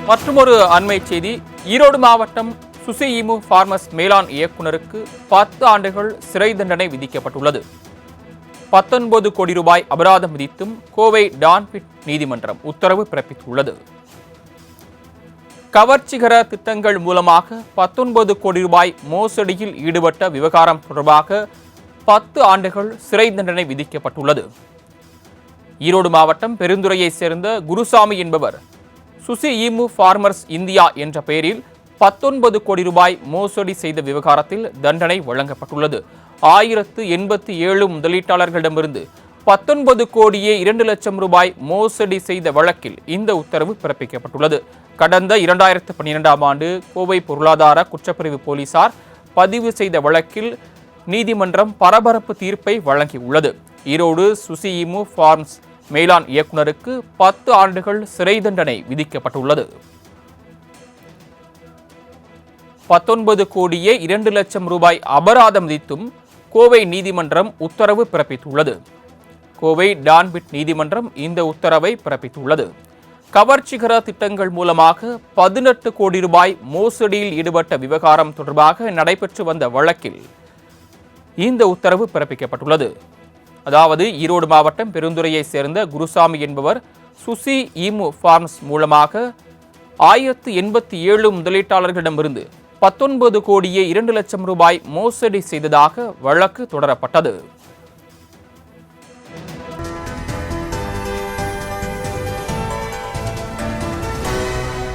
மற்றொரு அண்மை செய்தி. ஈரோடு மாவட்டம் சுசிஈமு ஃபார்மர்ஸ் மேலாண் இயக்குநருக்கு 10 ஆண்டுகள் சிறை தண்டனை விதிக்கப்பட்டுள்ளது. 19 கோடி ரூபாய் அபராதம் விதித்தும் கோவை டான்பிட் நீதிமன்றம் உத்தரவு பிறப்பித்துள்ளது. கவர்ச்சிகர திட்டங்கள் மூலமாக 19 கோடி ரூபாய் மோசடியில் ஈடுபட்ட விவகாரம் தொடர்பாக 10 ஆண்டுகள் சிறை தண்டனை விதிக்கப்பட்டுள்ளது. ஈரோடு மாவட்டம் பெருந்துறையைச் சேர்ந்த குருசாமி என்பவர் சுசிஈமு ஃபார்மர்ஸ் இந்தியா என்ற பெயரில் 19 கோடி ரூபாய் மோசடி செய்த விவகாரத்தில் தண்டனை வழங்கப்பட்டுள்ளது. 1087 முதலீட்டாளர்களிடமிருந்து 19 கோடியே 2 லட்சம் ரூபாய் மோசடி செய்த வழக்கில் இந்த உத்தரவு பிறப்பிக்கப்பட்டுள்ளது. கடந்த 2012ஆம் ஆண்டு கோவை பொருளாதார குற்றப்பிரிவு போலீசார் பதிவு செய்த வழக்கில் நீதிமன்றம் பரபரப்பு தீர்ப்பை வழங்கியுள்ளது. ஈரோடு சுசிஈமு ஃபார்ம்ஸ் மேலாண் இயக்குநருக்கு 10 ஆண்டுகள் சிறை தண்டனை விதிக்கப்பட்டுள்ளது. 19 கோடியே 2 லட்சம் ரூபாய் அபராதம் விதித்தும் கோவை நீதிமன்றம் உத்தரவு பிறப்பித்துள்ளது. கோவை டான்பிட் நீதிமன்றம் இந்த உத்தரவை பிறப்பித்துள்ளது. கவர்ச்சிகர திட்டங்கள் மூலமாக 18 கோடி ரூபாய் மோசடியில் ஈடுபட்ட விவகாரம் தொடர்பாக நடைபெற்று வந்த வழக்கில் இந்த உத்தரவு பிறப்பிக்கப்பட்டுள்ளது. அதாவது ஈரோடு மாவட்டம் பெருந்துறையைச் சேர்ந்த குருசாமி என்பவர் சுசிஈமு ஃபார்ம்ஸ் மூலமாக 1087 முதலீட்டாளர்களிடமிருந்து 19 கோடியே 2 லட்சம் ரூபாய் மோசடி செய்ததாக வழக்கு தொடரப்பட்டது.